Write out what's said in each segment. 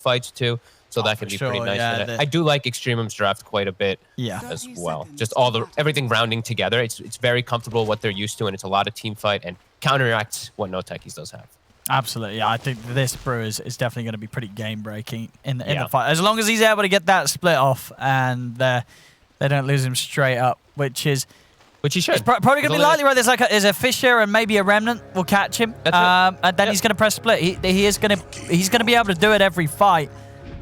fights too. So that could be pretty nice. Yeah, I do like Extremum's draft quite a bit as well. Just everything rounding together. It's very comfortable what they're used to, and it's a lot of team fight and counteracts what NoTechies does have. Absolutely, yeah. I think this brew is definitely going to be pretty game-breaking in the fight. As long as he's able to get that split off and they don't lose him straight up, which he should. It's probably going to be likely, right? There's a Fisher and maybe a Remnant will catch him, and then he's going to press split. He's going to be able to do it every fight.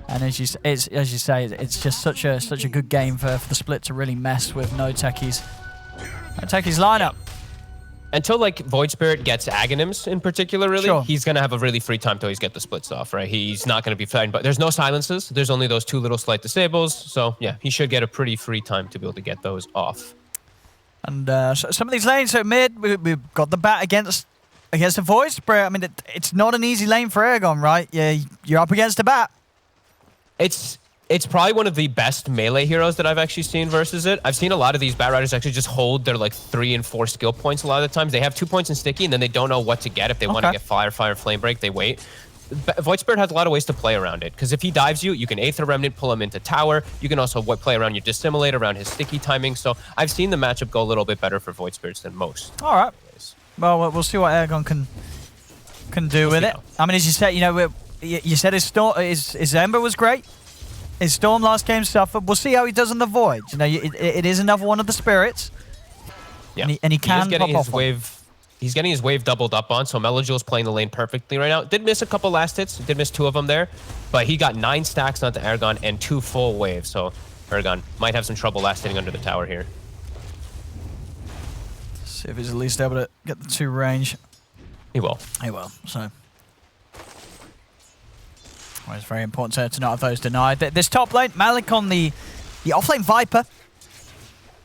And as you say, it's just such a good game for the split to really mess with NoTechies. NoTechies lineup. Until like Void Spirit gets Aghanims in particular, really, he's gonna have a really free time till he's get the splits off, right? He's not gonna be fighting, but there's no silences. There's only those 2 little slight disables, so yeah, he should get a pretty free time to be able to get those off. And some of these lanes, so mid, we've got the bat against the Void Spirit. I mean, it's not an easy lane for Aragon, right? Yeah, you're up against the bat. It's probably one of the best melee heroes that I've actually seen versus it. I've seen a lot of these Bat Riders actually just hold their like 3 and 4 skill points a lot of the times. They have 2 points in Sticky, and then they don't know what to get. If they want to get Fire, Flame Break, they wait. Void Spirit has a lot of ways to play around it, because if he dives you can Aether Remnant, pull him into Tower. You can also play around your Dissimulate, around his Sticky timing. So I've seen the matchup go a little bit better for Void Spirits than most. All right. Well, we'll see what Aragon can do with it. I mean, as you said, you said his Ember was great. His Storm last game suffered. We'll see how he does in the Void. It is another one of the spirits. Yeah. And he can getting pop his off wave. He's getting his wave doubled up on, so Melojul's playing the lane perfectly right now. Did miss a couple last hits. Did miss 2 of them there. But he got 9 stacks onto Aragon and 2 full waves. So Aragon might have some trouble last hitting under the tower here. See if he's at least able to get the 2 range. He will. He will. So... Well, it's very important to not have those denied. This top lane, Malik on the offlane Viper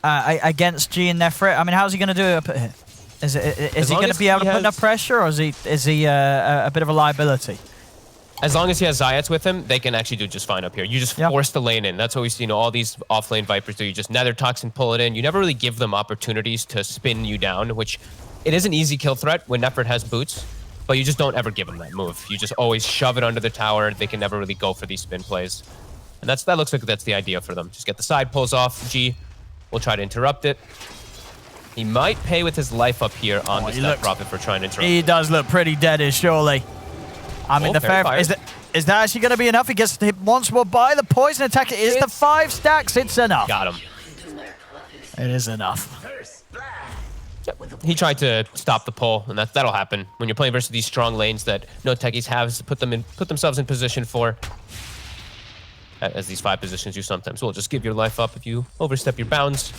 against G and Nefrit. I mean, how's he going to do it up here? Is he going to be able to put enough pressure, or is he a bit of a liability? As long as he has Zayats with him, they can actually do just fine up here. You just force the lane in. That's what we see, all these offlane Vipers do. You just Nether Toxin, pull it in. You never really give them opportunities to spin you down, which it is an easy kill threat when Nefrit has boots. But you just don't ever give them that move. You just always shove it under the tower. They can never really go for these spin plays. And that looks like that's the idea for them. Just get the side pulls off. G will try to interrupt it. He might pay with his life up here on the Step Prophet for trying to interrupt. He does look pretty deadish, surely. I mean, is that actually going to be enough? He gets hit once more by the poison attack. It is the 5 stacks. It's enough. Got him. It is enough. He tried to stop the pull, and that'll happen when you're playing versus these strong lanes that NoTechies have to put themselves in position for. As these 5 positions you sometimes will just give your life up if you overstep your bounds.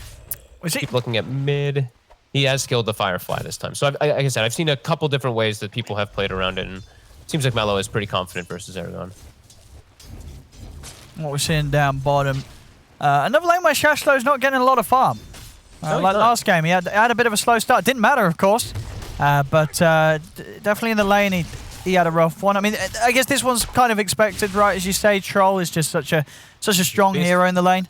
Keep looking at mid. He has skilled the Firefly this time. So like I said, I've seen a couple different ways that people have played around it, and it seems like Melo is pretty confident versus Aragon. What we're seeing down bottom. Another lane where Shashlo's not getting a lot of farm. Like last game, he had a bit of a slow start. Didn't matter, of course, but definitely in the lane he had a rough one. I mean, I guess this one's kind of expected, right? As you say, Troll is just such a strong hero in the lane.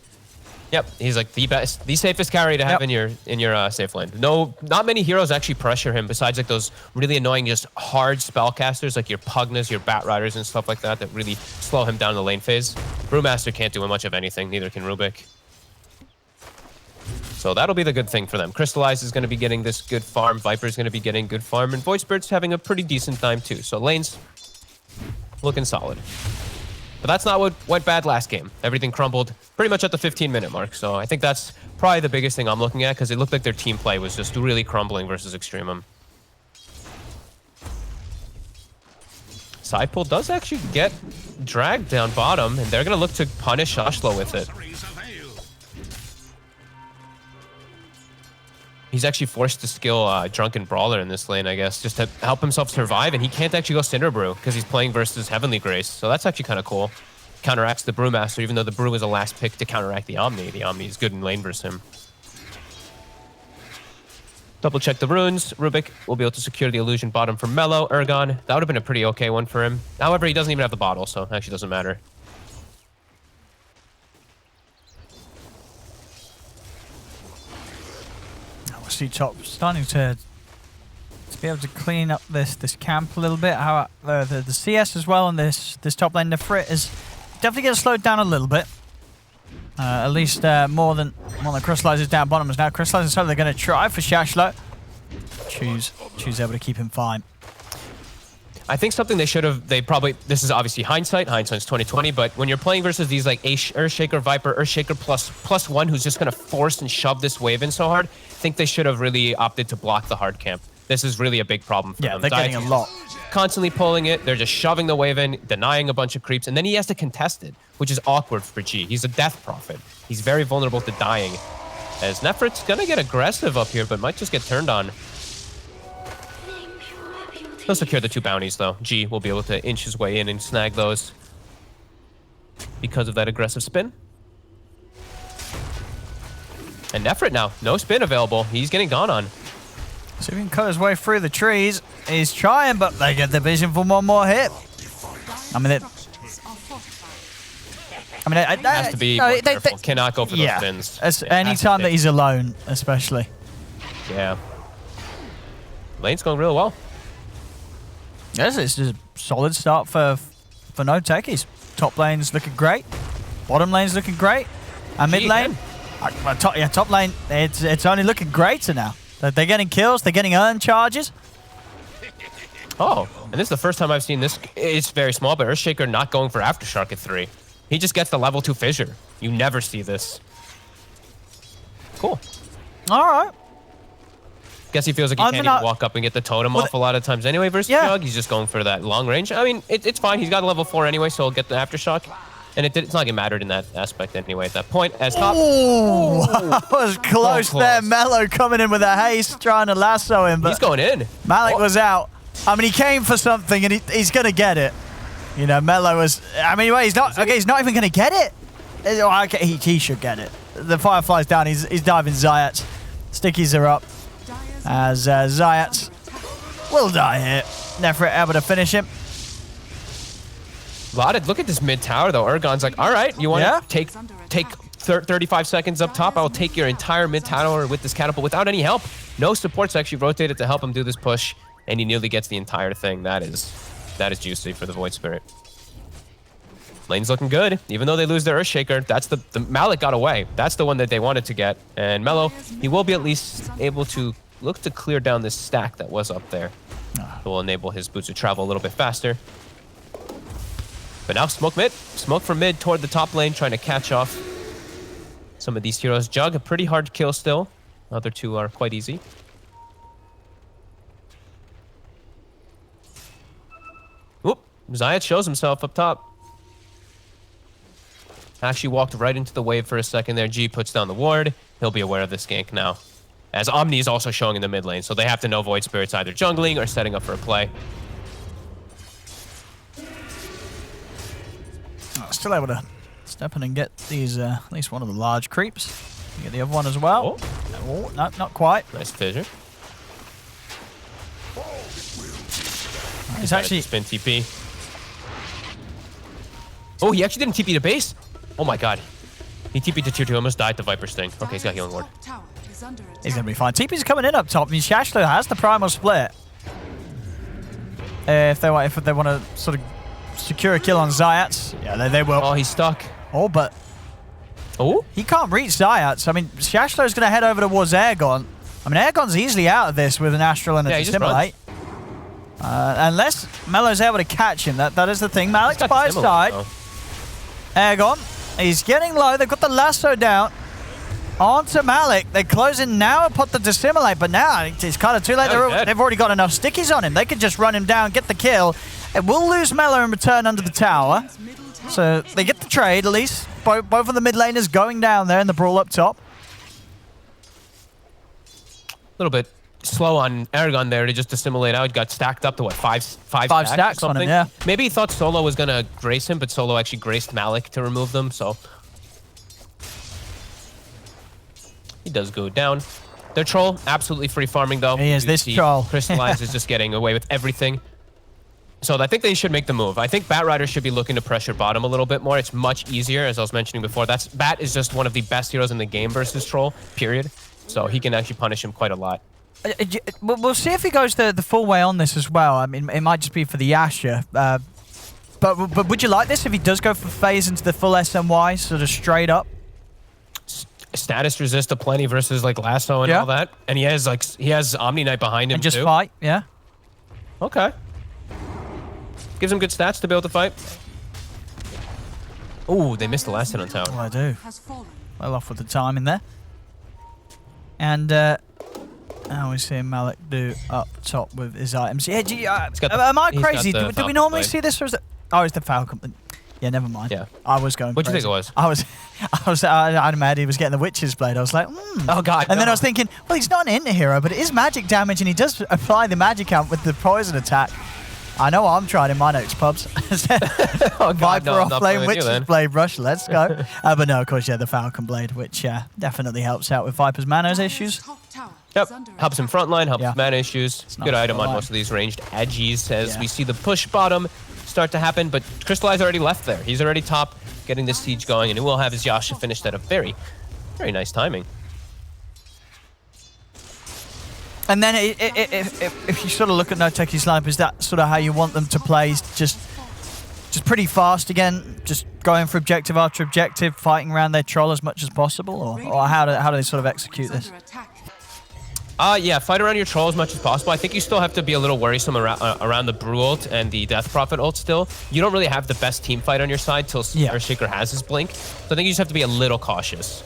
Yep, he's like the safest carry to have in your safe lane. Not many heroes actually pressure him besides like those really annoying, just hard spellcasters like your Pugnas, your Bat Riders, and stuff like that really slow him down in the lane phase. Brewmaster can't do much of anything. Neither can Rubik. So that'll be the good thing for them. Crystallize is going to be getting this good farm. Viper is going to be getting good farm. And Void Spirit's having a pretty decent time too. So lane's looking solid. But that's not what went bad last game. Everything crumbled pretty much at the 15-minute mark. So I think that's probably the biggest thing I'm looking at, because it looked like their team play was just really crumbling versus Extremum. Side pull does actually get dragged down bottom, and they're going to look to punish Shashlo with it. He's actually forced to skill Drunken Brawler in this lane, I guess, just to help himself survive. And he can't actually go Cinder Brew because he's playing versus Heavenly Grace. So that's actually kind of cool. Counteracts the Brewmaster, even though the Brew was a last pick to counteract the Omni. The Omni is good in lane versus him. Double check the runes. Rubik will be able to secure the illusion bottom for Mellow. Ergon, that would have been a pretty okay one for him. However, he doesn't even have the bottle, so it actually doesn't matter. See top starting to to be able to clean up this camp a little bit. How the CS as well on this top lane, the Frit is definitely getting slowed down a little bit. At least more than Crystallizes down bottom. As now Crystallizes, so they're going to try for Shashlo. Choose able to keep him fine. I think something they should have, this is obviously hindsight's 2020, but when you're playing versus these like Earthshaker, Viper, Earthshaker plus one who's just going to force and shove this wave in so hard, I think they should have really opted to block the hard camp. This is really a big problem for them. Yeah, they're getting a lot. Constantly pulling it, they're just shoving the wave in, denying a bunch of creeps, and then he has to contest it, which is awkward for G. He's a death prophet. He's very vulnerable to dying. As Nefrit's going to get aggressive up here, but might just get turned on. He'll secure the 2 bounties, though. G will be able to inch his way in and snag those because of that aggressive spin. And Nefrit now, no spin available. He's getting gone on. So he can cut his way through the trees. He's trying, but they get the vision for one more hit. I mean, it has to be more careful. Cannot go for those spins. Anytime that he's alone, especially. Yeah. Lane's going real well. Yes, it's just a solid start for NoTechies. Top lane's looking great. Bottom lane's looking great. And mid lane, top lane, it's only looking greater now. They're getting kills, they're getting earned charges. Oh, and this is the first time I've seen this. It's very small, but Earthshaker not going for Aftershock at 3. He just gets the level 2 fissure. You never see this. Cool. All right. Guess he feels like he can't even walk up and get the totem off a lot of times anyway versus Jug. He's just going for that long range. I mean, it's fine. He's got a level 4 anyway, so he'll get the Aftershock. And it's not like it mattered in that aspect anyway at that point. As top. Ooh, that was close there. Mellow coming in with a haste, trying to lasso him. But he's going in. Malik was out. I mean, he came for something, and he's going to get it. You know, Mellow was... I mean, wait, he's not even going to get it. Okay, he should get it. The Firefly's down. He's diving Zayats. Stickies are up. As Zayats will die here. Nefrit able to finish him. Look at this mid tower though. Urgon's like, all right, you want to take 35 seconds up top? I will take your entire mid tower with this catapult without any help. No supports actually rotated to help him do this push, and he nearly gets the entire thing. That is juicy for the Void Spirit. Lane's looking good, even though they lose their Earthshaker. That's the Malik got away. That's the one that they wanted to get. And Mellow, he will be at least able to look to clear down this stack that was up there. It will enable his boots to travel a little bit faster. But now smoke mid. Smoke from mid toward the top lane, trying to catch off some of these heroes. Jug, a pretty hard kill still. Other two are quite easy. Whoop. Zayat shows himself up top. Actually walked right into the wave for a second there. G puts down the ward. He'll be aware of this gank now. As Omni is also showing in the mid lane, so they have to know Void Spirit's either jungling or setting up for a play. Still able to step in and get these, at least one of the large creeps. You get the other one as well. Oh, no, not quite. Nice fissure. He's actually... Spin TP. Oh, he actually didn't TP to base? Oh my god. He TP'd to tier 2, almost died to Viper Sting. Okay, he's got healing ward. He's going to be fine. TP's coming in up top. I mean, Shashlo has the primal split. If they want to sort of secure a kill on Zayats, yeah, they will. Oh, he's stuck. Oh, but he can't reach Zayats. I mean, Shashlo's going to head over towards Airgon. I mean, Airgon's easily out of this with an Astral and a Dissimulate. Unless Mellow's able to catch him. That is the thing. Malik's by his side. Airgon, he's getting low. They've got the lasso down. Onto Malik. They're closing now and put the Dissimulate, but now it's kind of too late. They've already got enough stickies on him. They could just run him down, get the kill. It will lose Mellow and return under the tower. So they get the trade at least. Both of the mid laners going down there in the brawl up top. A little bit slow on Aragon there to just Dissimulate out. Got stacked up to what, five stacks on him, yeah. Maybe he thought Solo was gonna grace him, but Solo actually graced Malik to remove them, so he does go down. Their troll absolutely free farming though. He is this troll. Crystallize is just getting away with everything. So I think they should make the move. I think Batrider should be looking to pressure bottom a little bit more. It's much easier, as I was mentioning before. Bat is just one of the best heroes in the game versus troll, period. So he can actually punish him quite a lot. We'll see if he goes the full way on this as well. I mean, it might just be for the Yasha. But would you like this if he does go for phase into the full SMY, sort of straight up? Status resist aplenty versus like lasso and all that, and he has Omni Knight behind him and just too. Fight, yeah. Okay. Gives him good stats to be able to fight. Oh, they missed the last hit on tower. Oh, I do. Well off with the timing there. And now we see Malik do up top with his items. Yeah, am I crazy? Do we normally see this, or is it? Oh, it's the Falcon. Yeah, never mind. Yeah. I was going What do you think it was? I had him he was getting the Witch's Blade. I was like, Oh, God. And then I was thinking, well, he's not an inter-hero, but it is magic damage, and he does apply the magic amp with the poison attack. I know I'm trying in my notes, pubs. Oh, God, Viper no, off lane, Witch's Blade rush, let's go. But no, of course, yeah, the Falcon Blade, which definitely helps out with Viper's mana issues. Yep, helps him frontline, helps mana issues. Good item on most of these ranged Agis as we see the push bottom start to happen, but Crystallize already left there. He's already top, getting this siege going, and he will have his Yasha finished at a very, very nice timing. And then if you sort of look at NoTechies lineup, is that sort of how you want them to play? Just pretty fast again, just going for objective after objective, fighting around their troll as much as possible, or how do they sort of execute this? Yeah, fight around your troll as much as possible. I think you still have to be a little worrisome around the Brew ult and the Death Prophet ult still. You don't really have the best team fight on your side till Earthshaker has his blink. So I think you just have to be a little cautious.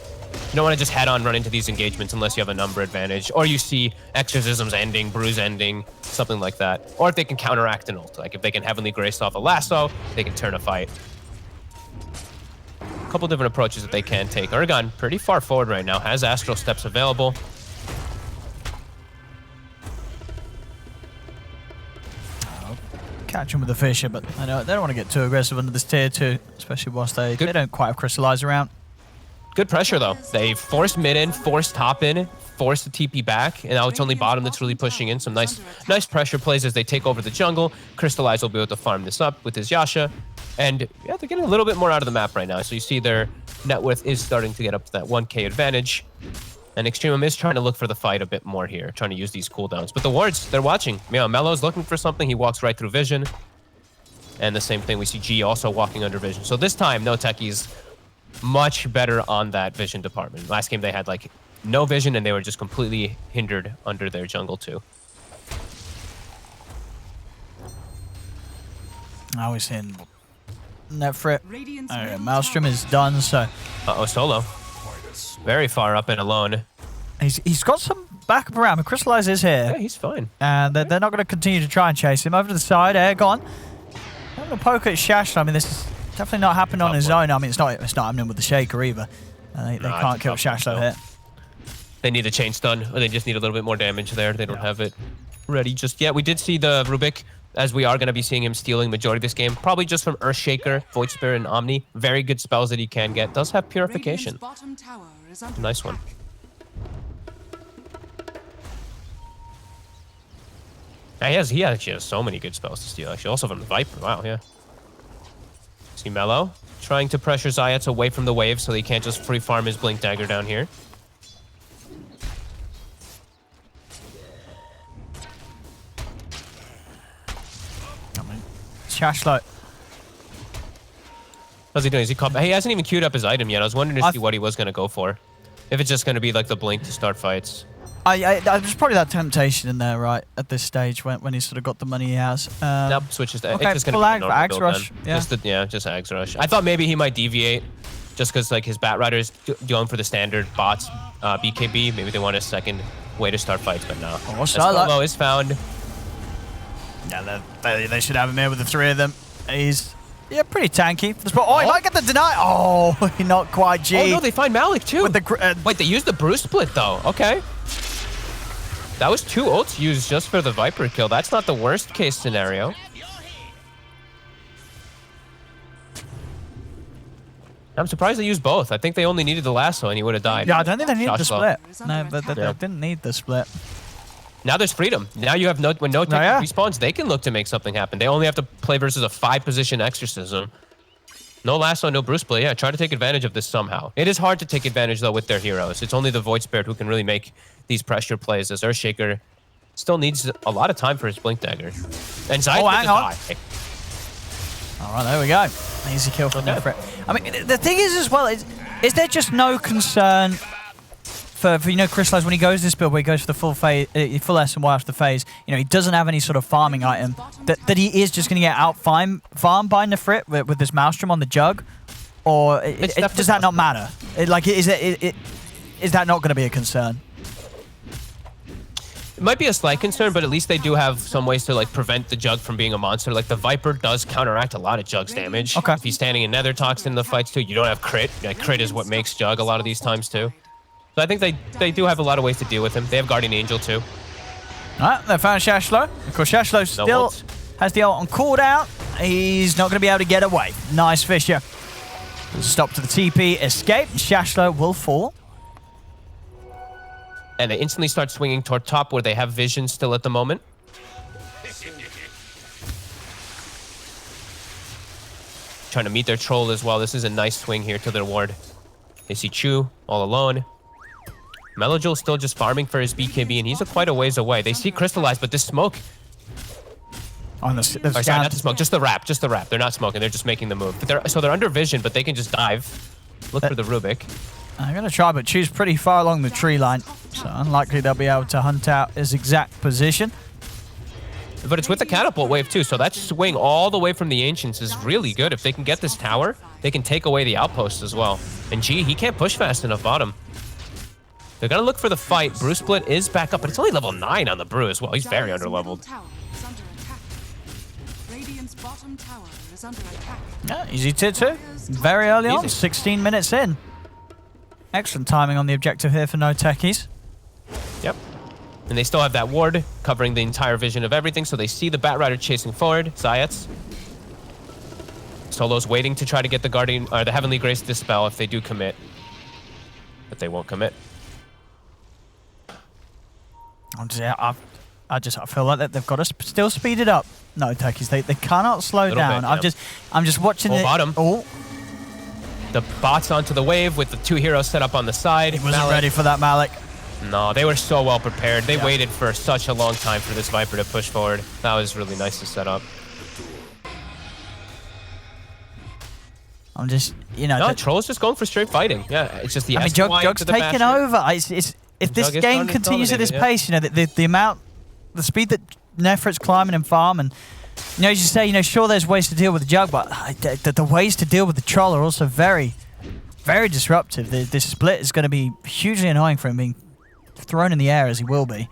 You don't want to just head on run into these engagements unless you have a number advantage, or you see Exorcisms ending, Brews ending, something like that. Or if they can counteract an ult, like if they can Heavenly Grace off a lasso, they can turn a fight. A couple different approaches that they can take. Urgon pretty far forward right now, has Astral Steps available. Catch him with the Fisher, but they don't want to get too aggressive under this tier 2, especially whilst they don't quite have Crystallize around. Good pressure, though. They forced mid in, forced top in, forced the TP back, and now it's only bottom that's really pushing in. Some nice pressure plays as they take over the jungle. Crystallize will be able to farm this up with his Yasha. And yeah, they're getting a little bit more out of the map right now. So you see their net worth is starting to get up to that 1K advantage. And EXTREMUM is trying to look for the fight a bit more here, trying to use these cooldowns. But the wards, they're watching. You know, Melo's looking for something. He walks right through vision. And the same thing, we see G also walking under vision. So this time, NoTechies much better on that vision department. Last game, they had like no vision, and they were just completely hindered under their jungle too. Now we're seeing Netfrit. Maelstrom is done, so... Uh-oh, Solo. Very far up and alone. He's got some backup around, but Crystallize is here. Yeah, he's fine. And they're not going to continue to try and chase him. Over to the side, Air gone. I'm going to poke at Shash. I mean, this is definitely not happening on his own. I mean, it's not happening with the Shaker either. They can't kill Shashlo here. They need a chain stun, or they just need a little bit more damage there. They don't have it ready just yet. We did see the Rubik, as we are going to be seeing him stealing majority of this game, probably just from Earthshaker, Void Spirit, and Omni. Very good spells that he can get. Does have Purification. Nice one. He actually has so many good spells to steal, actually. Also from the Viper. Wow, yeah. See Melo trying to pressure Zayats away from the wave so he can't just free farm his Blink Dagger down here. Shashlo. How's he doing? Is he he hasn't even queued up his item yet. I was wondering to see what he was going to go for. If it's just going to be like the Blink to start fights. There's probably that temptation in there, right, at this stage when he's sort of got the money he has. Nope, switches to... Okay, it's just going to be Axe Rush. Yeah. Just Axe Rush. I thought maybe he might deviate just because like his Bat Rider's going for the standard bots BKB. Maybe they want a second way to start fights, but no. Oh, Solo is found. Yeah, they should have him here with the three of them. He's... Yeah, pretty tanky. Oh, he might get the deny. Oh, not quite, G. Oh, no, they find Malik, too. With the wait, they used the Brew Split, though. Okay. That was 2 ults used just for the Viper kill. That's not the worst case scenario. I'm surprised they used both. I think they only needed the lasso and he would have died. Yeah, I don't think they needed the split. No, but they didn't need the split. Now there's freedom. Now you have when NoTechies respawns, they can look to make something happen. They only have to play versus a 5-position Exorcism. No lasso, no Bruce Play. Yeah, try to take advantage of this somehow. It is hard to take advantage, though, with their heroes. It's only the Void Spirit who can really make these pressure plays, as Earthshaker still needs a lot of time for his Blink Dagger. And Zayat hang on. All right, there we go. Easy kill from Nefrit. I mean, the thing is as well, is there just no concern for Crystallize when he goes this build where he goes for the full phase, full S and Y after the phase, he doesn't have any sort of farming item, that he is just going to get out farmed by Nefrit with this Maelstrom on the Jug? Or does that not matter? Is that not going to be a concern? It might be a slight concern, but at least they do have some ways to prevent the Jug from being a monster. Like the Viper does counteract a lot of Jug's damage. Okay. If he's standing in Nether Toxin in the fights too, you don't have crit. Crit is what makes Jug a lot of these times too. So I think they do have a lot of ways to deal with him. They have Guardian Angel too. All right, they found Shashlo. Of course, Shashlo still has the ult on cooldown. He's not going to be able to get away. Nice Fisher. Stop to the TP, escape. Shashlo will fall. And they instantly start swinging toward top where they have vision still at the moment. Trying to meet their troll as well. This is a nice swing here to their ward. They see Chu all alone. Melojul still just farming for his BKB, and he's quite a ways away. They see Crystallize, but this smoke... On sorry, not the smoke, just the wrap. They're not smoking, they're just making the move. But they're under vision, but they can just dive. Look for the Rubik. I'm going to try, but Chu's pretty far along the tree line, so unlikely they'll be able to hunt out his exact position. But it's with the catapult wave too, so that swing all the way from the Ancients is really good. If they can get this tower, they can take away the outpost as well. And G, he can't push fast enough bottom. They're going to look for the fight. Brew Split is back up, but it's only level 9 on the Brew as well. He's very underleveled. Yeah, easy tier 2. Very early on, 16 minutes in. Excellent timing on the objective here for NoTechies. Yep. And they still have that ward covering the entire vision of everything, so they see the Batrider chasing forward. Zayats. Solo's waiting to try to get the Guardian, or the Heavenly Grace Dispel if they do commit. But they won't commit. I feel like that they've got to still speed it up. NoTechies, they cannot slow down. Bit, I'm just watching it. Bottom. Oh. The bots onto the wave with the 2 heroes set up on the side. He wasn't ready for that, Malik. No, they were so well prepared. They waited for such a long time for this Viper to push forward. That was really nice to set up. I'm just, No, Troll's just going for straight fighting. Yeah, it's just the Jug's taking over. If this game continues at this pace, the speed that Nefrit's climbing and farm, and as you say, sure there's ways to deal with the Jug, but the ways to deal with the Troll are also very, very disruptive. This split is going to be hugely annoying for him being thrown in the air as he will be.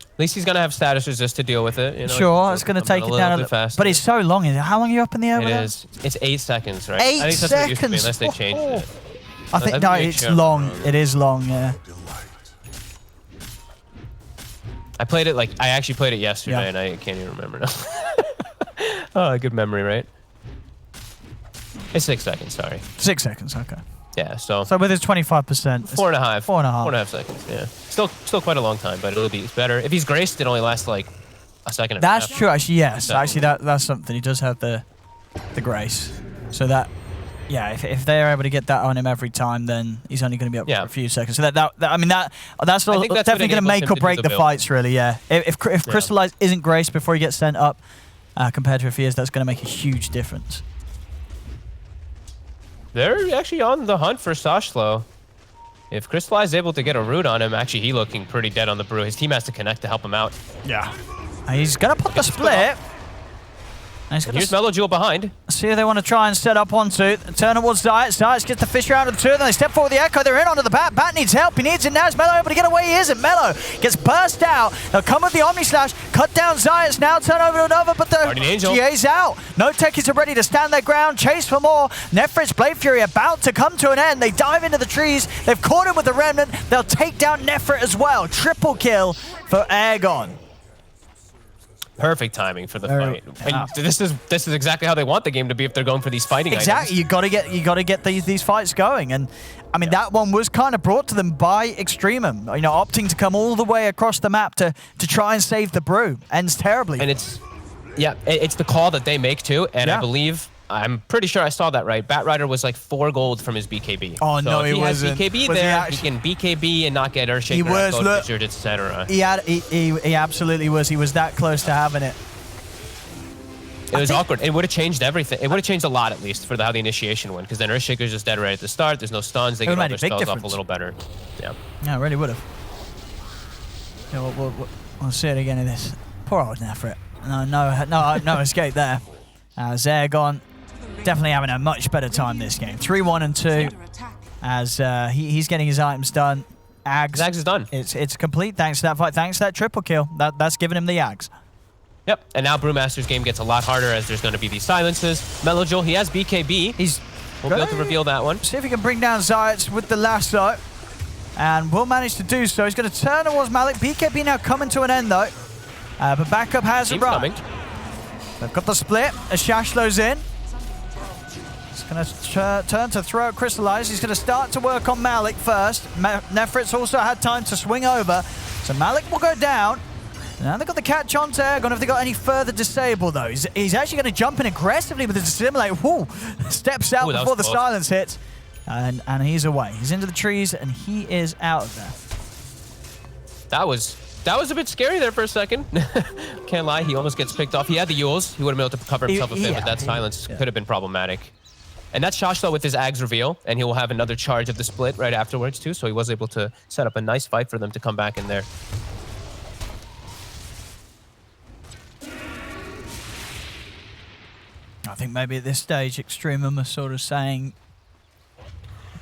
At least he's going to have status resist to deal with it. Sure, it's going to take it down a little faster. But it's so long. How long are you up in the air? It is. It's 8 seconds, right? 8 I think that's seconds? What it used to be, unless they changed it. I think, no, it's long. It is long, yeah. I actually played it yesterday, and I can't even remember now. Oh, good memory, right? It's 6 seconds, sorry. 6 seconds, okay. Yeah, so with his 25%. 4.5. 4.5. 4.5 seconds, yeah. Still quite a long time, but it's better. If he's graced, it only lasts like a second and a half. That's true, actually, yes. So. Actually, that's something. He does have the grace. So that, yeah, if they're able to get that on him every time, then he's only going to be up for a few seconds. So that's definitely going to make or break the fights, really, yeah. If Crystallize isn't graced before he gets sent up, compared to if he is, that's going to make a huge difference. They're actually on the hunt for Sashlo. If Crystallize is able to get a root on him, actually he looking pretty dead on the Brew. His team has to connect to help him out. Yeah. He's going to put the split. And here's Melojul behind. See who they want to try and set up onto. Turn towards Zayats. Zayats gets the Fisher out of the 2. Then they step forward with the Echo. They're in onto the Bat. Bat needs help. He needs it now. Is Melo able to get away? He isn't. Melo gets burst out. They'll come with the Omni Slash. Cut down Zayats now. Turn over to another. But the GA's out. NoTechies are ready to stand their ground. Chase for more. Nefrit's Blade Fury about to come to an end. They dive into the trees. They've caught him with the Remnant. They'll take down Nefrit as well. Triple kill for Airgon. Perfect timing for the fight. And this is exactly how they want the game to be if they're going for these fighting Exactly. items. You got to get these fights going. And I mean that one was kind of brought to them by EXTREMUM, opting to come all the way across the map to try and save the Brew. Ends terribly. And it's the call that they make too, and I believe I'm pretty sure I saw that right. Batrider was like 4 gold from his BKB. Oh, so no, if he has wasn't. BKB Was there, he he can BKB and not get Earthshaker, He was, look. Wizard, etc. He absolutely was. He was that close to having it. It was awkward. It would have changed everything. It would have changed a lot, at least, for how the initiation went. Because then Earthshaker's just dead right at the start. There's no stuns. They get all their spells off a little better. Yeah. Yeah, it really would have. Yeah, we'll see it again in this. Poor old Nefrit. No escape there. Zergon definitely having a much better time this game. 3-1 and 2. As he's getting his items done. Ags is done. It's complete thanks to that fight. Thanks to that triple kill. That's giving him the Ags. Yep, and now Brewmaster's game gets a lot harder as there's going to be these silences. Melojul, he has BKB. We'll be able to reveal that one. See if he can bring down Zayats with the lasso. And will manage to do so. He's going to turn towards Malik. BKB now coming to an end, though. But backup has arrived. They've got the split as Shashlo's in. He's going to turn to throw at Crystallize. He's going to start to work on Malik first. Nefrit's also had time to swing over. So Malik will go down. Now they've got the catch on to Ergon. Have they got any further disable, though? He's actually going to jump in aggressively with the dissimulate. Whoo! Steps out before the silence hits. And he's away. He's into the trees, and he is out of there. That was a bit scary there for a second. Can't lie, he almost gets picked off. He had the Yules. He would have been able to cover himself a bit, but that silence could have been problematic. And that's Shashlo with his Ags reveal, and he will have another charge of the split right afterwards, too, so he was able to set up a nice fight for them to come back in there. I think maybe at this stage, EXTREMUM are sort of saying,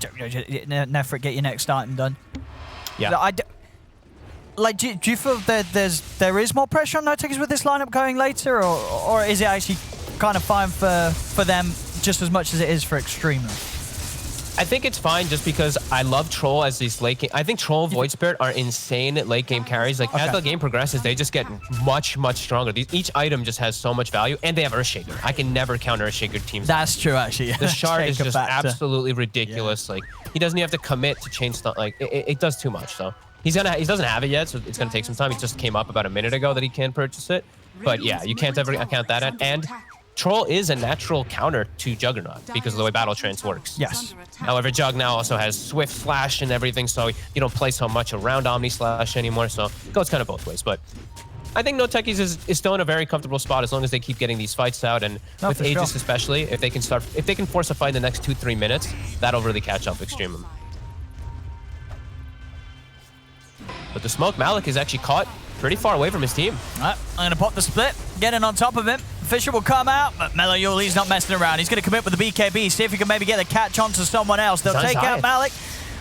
Nefrit, get your next item done. Yeah. Do you feel that there is more pressure on NoTechies with this lineup going later, or is it actually kind of fine for them just as much as it is for EXTREMUM? I think it's fine just because I love Troll as these late game. I think Troll, Void Spirit are insane late game carries. Like as the game progresses, they just get much stronger. Each item just has so much value, and they have Earthshaker. I can never count Earthshaker teams. That's true, actually. The shard is just absolutely ridiculous. Like he doesn't even have to commit to change stuff. Like it does too much. So he doesn't have it yet, so it's gonna take some time. He just came up about a minute ago that he can purchase it. But yeah, you can't ever count that out. And Troll is a natural counter to Juggernaut because of the way Battle Trance works. Yes. However, Jug now also has Swift Slash and everything, so you don't play so much around Omni Slash anymore, so it goes kind of both ways. But I think NoTechies is still in a very comfortable spot as long as they keep getting these fights out, and with Aegis especially, if they can force a fight in the next 2-3 minutes, that'll really catch up EXTREMUM. But the smoke, Malik is actually caught pretty far away from his team. All right, I'm going to pop the split, get in on top of him. Fisher will come out, but Melojul, he's not messing around. He's going to commit with the BKB, see if he can maybe get the catch onto someone else. They'll take out Malik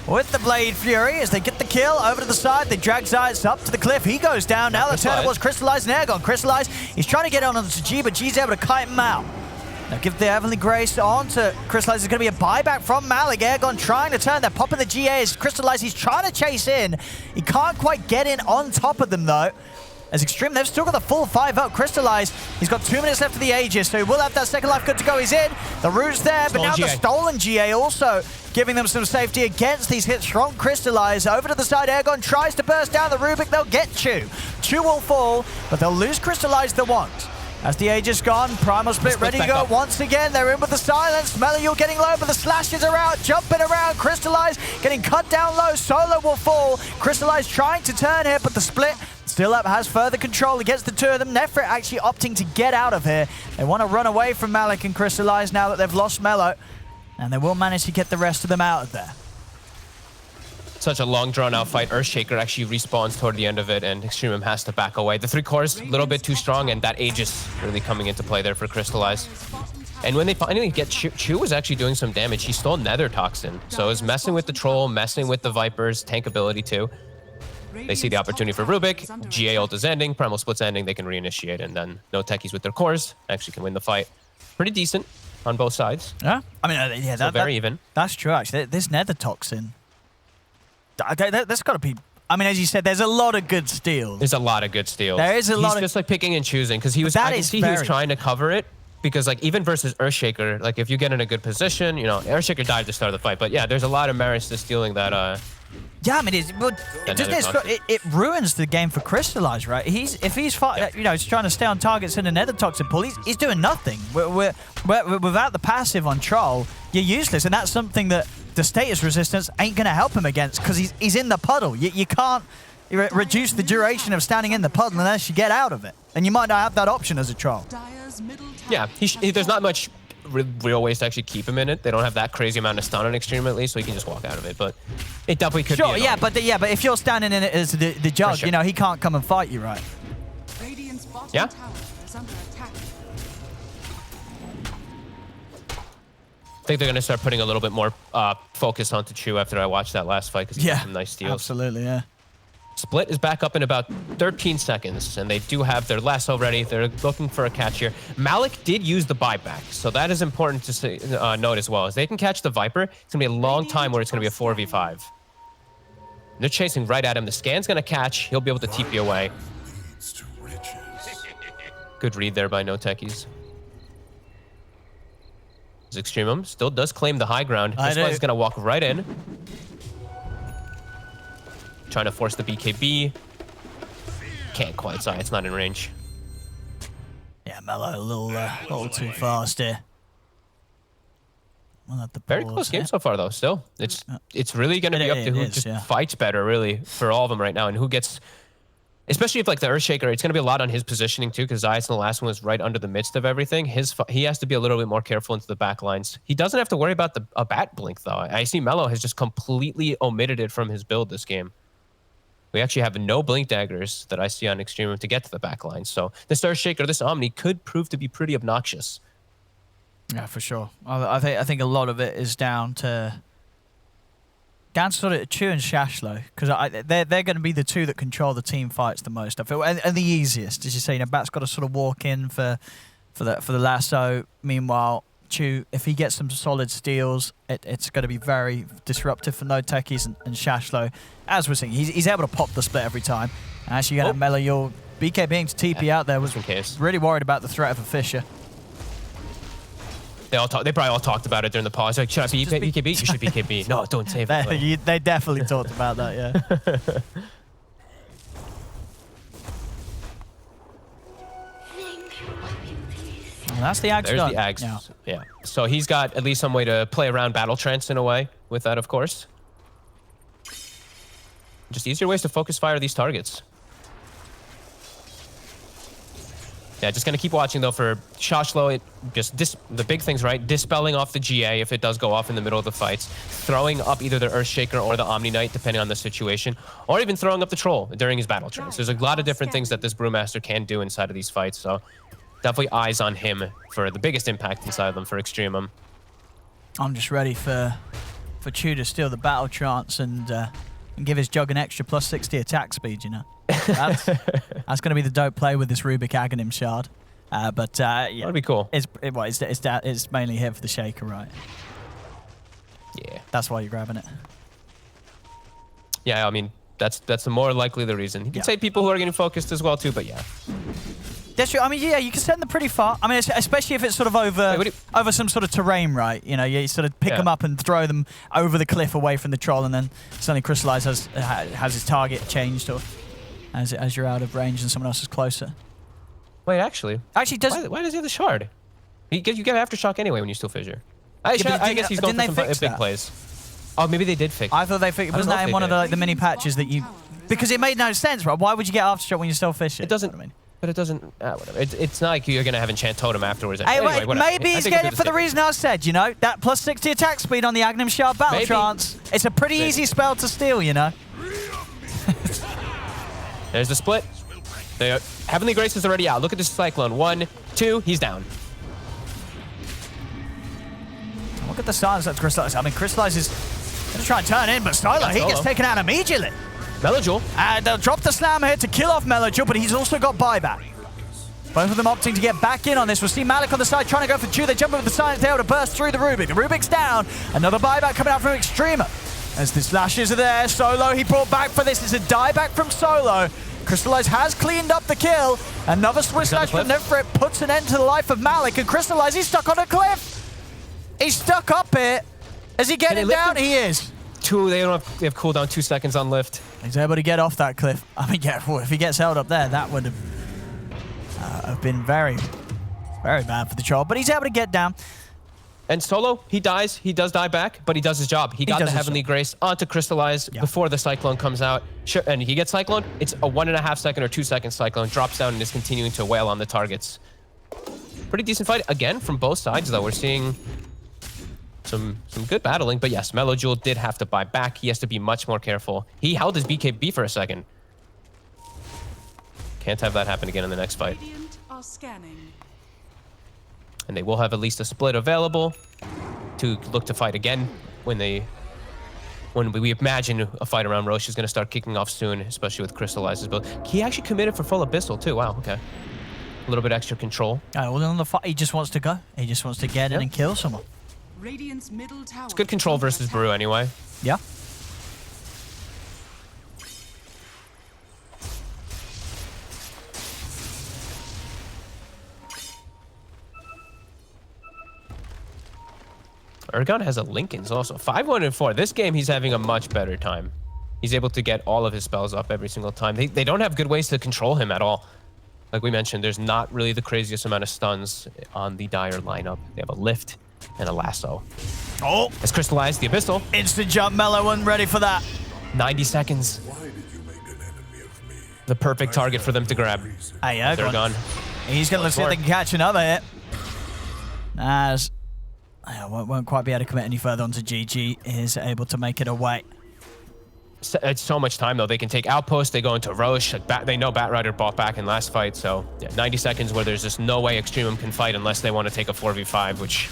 with the Blade Fury as they get the kill over to the side. They drag Zayats up to the cliff. He goes down. Now the turn was Crystallize and Ergon. Crystallize, he's trying to get on to G, but G's able to kite him out. Now give the Heavenly Grace on to Crystallize. There's going to be a buyback from Malik. Ergon trying to turn. They're popping the GA as Crystallize. He's trying to chase in. He can't quite get in on top of them, though. As Extreme, they've still got the full 5 up. Crystallize, he's got 2 minutes left of the Aegis, so he will have that second life good to go. He's in. The root's there, but now the stolen GA also giving them some safety against these hits from Crystallize. Over to the side, Ergon tries to burst down the Rubik. They'll get Chu. Chu will fall, but they'll lose Crystallize the once. As the Aegis gone, Primal Split ready to go once again. They're in with the silence. Melojul getting low, but the slashes are out. Jumping around. Crystallize getting cut down low. Solo will fall. Crystallize trying to turn here, but the split still up, has further control against the two of them. Nefrit actually opting to get out of here. They want to run away from Malik and Crystallize now that they've lost Melo. And they will manage to get the rest of them out of there. Such a long drawn-out fight. Earthshaker actually respawns toward the end of it, and EXTREMUM has to back away. The 3 cores, a little bit too strong, and that Aegis really coming into play there for Crystallize. And when they finally get Chu was actually doing some damage. He stole Nether Toxin, so it was messing with the Troll, messing with the Viper's tank ability too. They see the opportunity for Rubik. GA ult is ending, Primal Split's ending, they can reinitiate, and then NoTechies with their cores actually can win the fight. Pretty decent on both sides. Yeah, I mean, yeah, so very even. That's true, actually. This Nether Toxin, that's got to be... I mean, as you said, there's a lot of good steals. There's a lot of good steals. There is a lot of... He's just like picking and choosing, because he was... I can see he was trying to cover it, because like even versus Earthshaker, like if you get in a good position, you know, Earthshaker died at the start of the fight, but yeah, there's a lot of merits to stealing that Yeah, I mean, it ruins the game for Crystallize, right? If he's trying to stay on targets in a Nether Toxin pool, he's doing nothing. Without the passive on Troll, you're useless, and that's something that the status resistance ain't gonna help him against because he's in the puddle. You can't reduce the duration of standing in the puddle unless you get out of it, and you might not have that option as a Troll. Yeah, there's not much real ways to actually keep him in it. They don't have that crazy amount of stun on Extreme at least, so he can just walk out of it. But it definitely could be. Sure, yeah, but if you're standing in it as the judge, sure. you know, he can't come and fight you, right? Yeah. I think they're going to start putting a little bit more focus onto Chu after I watched that last fight because he got some nice steals. Absolutely, yeah. Split is back up in about 13 seconds, and they do have their lasso ready. They're looking for a catch here. Malik did use the buyback, so that is important to note as well. As they can catch the Viper, it's going to be a long time where it's going to be a 4v5. They're chasing right at him. The scan's going to catch. He'll be able to TP away. Good read there by NoTechies. EXTREMUM still does claim the high ground. This one's going to walk right in. Trying to force the BKB. Can't quite, sorry, it's not in range. Yeah, Mello a little too fast here. Very close game so far, though, still. It's really going to be up to who fights better, really, for all of them right now, and who gets... Especially if, like, the Earthshaker, it's going to be a lot on his positioning, too, because Zayas in the last one was right under the midst of everything. He has to be a little bit more careful into the back lines. He doesn't have to worry about a bat blink, though. I see Mello has just completely omitted it from his build this game. We actually have no blink daggers that I see on EXTREMUM to get to the back line. So this Earthshaker, this Omni, could prove to be pretty obnoxious. Yeah, for sure. I think a lot of it is down to sort of Chu and Shashlo, because they're going to be the two that control the team fights the most. I feel, and the easiest, as you say. You know, Bat's got to sort of walk in for the lasso. Meanwhile, Chu, if he gets some solid steals, it's going to be very disruptive for NoTechies and Shashlo. As we're seeing, he's able to pop the split every time. And actually, you got Mello, your BK being to TP out there was really worried about the threat of a Fisher. They probably all talked about it during the pause. Like, should I be BKB? You should BKB. No, don't save it. They definitely talked about that, yeah. Well, that's the Ags. There's the Ags. Yeah. So he's got at least some way to play around Battle Trance in a way with that, of course. Just easier ways to focus fire these targets. Yeah, just going to keep watching, though, for Shashlo. The big things, right? Dispelling off the GA if it does go off in the middle of the fights. Throwing up either the Earthshaker or the Omni Knight, depending on the situation. Or even throwing up the Troll during his battle trance. There's a lot of different things that this Brewmaster can do inside of these fights. So definitely eyes on him for the biggest impact inside of them for EXTREMUM. I'm just ready for Chu to steal the battle trance and give his Jug an extra plus 60 attack speed, you know. That's going to be the dope play with this Rubik Aghanim shard. Yeah, that'd be cool. It's mainly here for the Shaker, right? Yeah, that's why you're grabbing it. Yeah, I mean that's more likely the reason. You can say people who are getting focused as well too, but yeah. That's true. I mean, yeah, you can send them pretty far. I mean, especially if it's sort of over some sort of terrain, right? You know, you sort of pick them up and throw them over the cliff away from the Troll, and then suddenly Crystallize has his target changed, or as you're out of range and someone else is closer. Wait, actually does why does he have the shard? You get aftershock anyway when you steal Fissure. I guess he's going for some big plays. Oh, maybe they did fix it. I thought they fixed it. Wasn't that in one of the mini patches that you... Because it made no sense, right? Why would you get aftershock when you still Fissure? It doesn't... But it doesn't... whatever. It's not like you're going to have Enchant Totem afterwards. Anyway, maybe he's getting it for the reason I said, you know? That plus 60 attack speed on the Aghanim Shard Battle Trance. It's a pretty easy spell to steal, you know? There's the split. The Heavenly Grace is already out. Look at this Cyclone. 1, 2, he's down. Look at the silence that Crystallize. I mean, Crystallize is going to try and turn in, but Stylo, he gets taken out immediately. Melojul. And they'll drop the slam here to kill off Melojul, but he's also got buyback. Both of them opting to get back in on this. We'll see Malik on the side trying to go for Chu. They jump over the silence there to burst through the Rubik. The Rubik's down. Another buyback coming out from EXTREMUM. As the slashes are there, Solo, he brought back for this. It's a dieback from Solo. Crystallize has cleaned up the kill. Another Swiss slash from Nefrit puts an end to the life of Malik. And Crystallize, he's stuck on a cliff. He's stuck up here. Is he getting down? He is. They have cooldown 2 seconds on lift. He's able to get off that cliff. I mean, yeah, if he gets held up there, that would have been very, very bad for the troll. But he's able to get down. And Solo, he dies. He does die back, but he does his job. He got the Heavenly Grace onto Crystallize before the Cyclone comes out. Sure, and he gets Cyclone. It's a 1.5 second or 2 second Cyclone. Drops down and is continuing to wail on the targets. Pretty decent fight. Again, from both sides, though. We're seeing some good battling. But yes, Melojewel did have to buy back. He has to be much more careful. He held his BKB for a second. Can't have that happen again in the next fight. And they will have at least a split available to look to fight again when we imagine a fight around Roche is going to start kicking off soon, especially with Crystallizes build. He actually committed for full Abyssal too. Wow, okay. A little bit extra control. Well, on the fight, he just wants to go. He just wants to get in and kill someone. Radiant's middle tower. It's good control versus Brew anyway. Yeah. Ergon has a Lincoln's also. 5-1-4. This game, he's having a much better time. He's able to get all of his spells up every single time. They don't have good ways to control him at all. Like we mentioned, there's not really the craziest amount of stuns on the Dire lineup. They have a lift and a lasso. Oh! It's Crystallized, the Abyssal. Instant jump, Melo wasn't ready for that. 90 seconds. Why did you make an enemy of me? The perfect target for them to grab. Hey, Ergon. He's going to see if they can catch another hit. As won't quite be able to commit any further onto GG. Is able to make it away. It's so much time, though. They can take Outpost, they go into Roche. They know Batrider bought back in last fight, so yeah, 90 seconds where there's just no way Extremum can fight unless they want to take a 4v5, which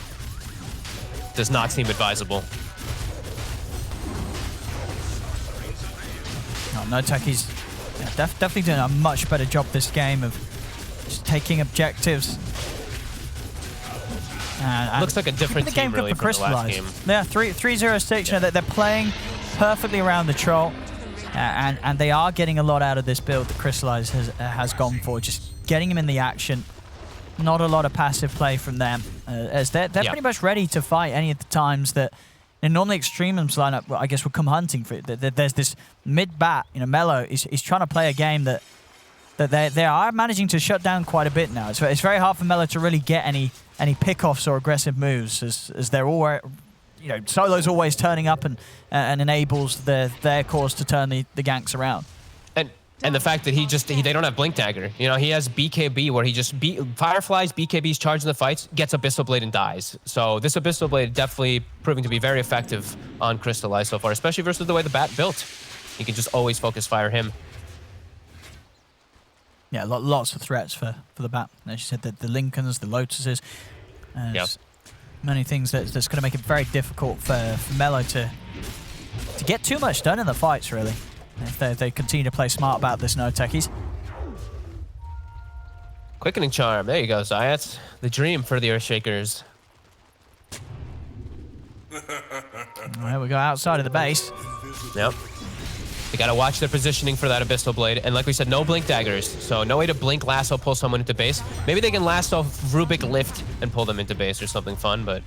does not seem advisable. NoTechies definitely doing a much better job this game of just taking objectives. Looks like a different team, really, from the last game. Yeah, 3-0-6. You know, they're playing perfectly around the troll, and they are getting a lot out of this build that Crystallize has gone for. Just getting him in the action. Not a lot of passive play from them, as they're pretty much ready to fight any of the times that. And normally Extremum's lineup, I guess, would come hunting for it. There's this mid-bat, you know, Melo is trying to play a game that they are managing to shut down quite a bit now. It's very hard for Melo to really get any pickoffs or aggressive moves, as they're all, you know, Solo's always turning up and enables their cause to turn the ganks around. And the fact that they don't have Blink Dagger. You know, he has BKB where he just Fireflies, BKBs charge in the fights, gets Abyssal Blade and dies. So this Abyssal Blade definitely proving to be very effective on Crystallize so far, especially versus the way the Bat built. You can just always focus fire him. Yeah, lots of threats for the Bat. As you said, the Lincolns, the Lotuses. Many things that's going to make it very difficult for Melo to get too much done in the fights, really. If they continue to play smart about this, NoTechies. Quickening Charm. There you go, Zayats. The dream for the Earthshakers. Alright, we go outside of the base. Yep. They gotta watch their positioning for that Abyssal Blade. And like we said, no Blink Daggers. So no way to Blink Lasso, pull someone into base. Maybe they can Lasso Rubik Lift and pull them into base or something fun, but...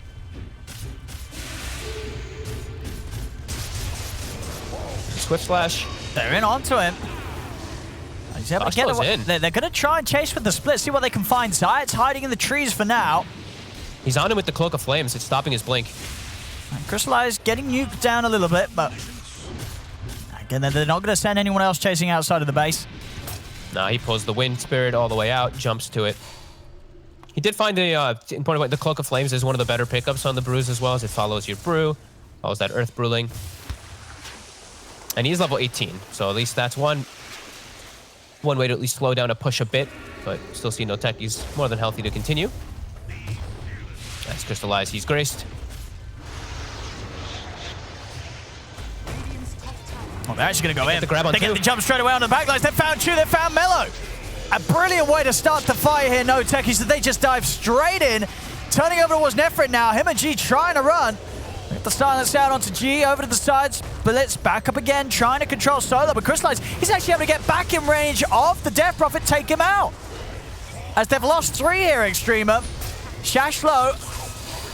Swift Slash. They're in onto him. He's able to get away. They're going to try and chase with the split, see what they can find. Zayat's hiding in the trees for now. He's on him with the Cloak of Flames. It's stopping his blink. And Crystallize getting nuked down a little bit, but again, they're not going to send anyone else chasing outside of the base. Nah, he pulls the Wind Spirit all the way out, jumps to it. He did find important point. The Cloak of Flames is one of the better pickups on the brews as well, as it follows your brew, follows that Earth Bruling. And he's level 18, so at least that's one way to at least slow down a push a bit, but still see NoTechies more than healthy to continue. That's Crystallize, he's graced. Oh, they're actually going to go in. They get the jump straight away on the backlines. They found Chu, they found Melo. A brilliant way to start the fight here, NoTechies, that they just dive straight in. Turning over towards Nefrit now, him and G trying to run. Get the silence down onto G, over to the sides. Blitz back up again, trying to control Solo, but Crystallize, he's actually able to get back in range of the Death Prophet, take him out. As they've lost 3 here, Extremum. Shashflo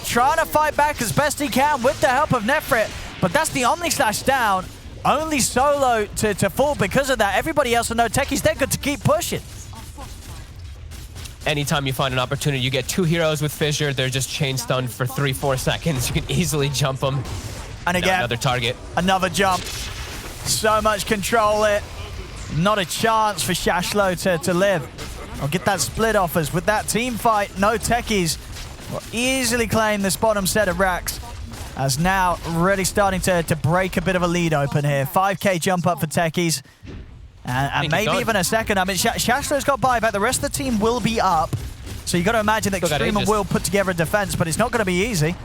trying to fight back as best he can with the help of Nefrit. but that's the Omni Slash down. Only Solo to fall because of that. Everybody else with NoTechies, they're good to keep pushing. Anytime you find an opportunity, you get 2 heroes with Fissure, they're just chain stunned for 3-4 seconds. You can easily jump them. And again, another target. Another jump. So much control it. Not a chance for Shashlo to live. Or get that split offers. With that team fight, NoTechies will easily claim this bottom set of racks. As now really starting to break a bit of a lead open here. 5k jump up for Techies. And maybe even a second. I mean, Shashlo's got buyback. The rest of the team will be up. So you got to imagine that EXTREMUM will put together a defense, but it's not going to be easy.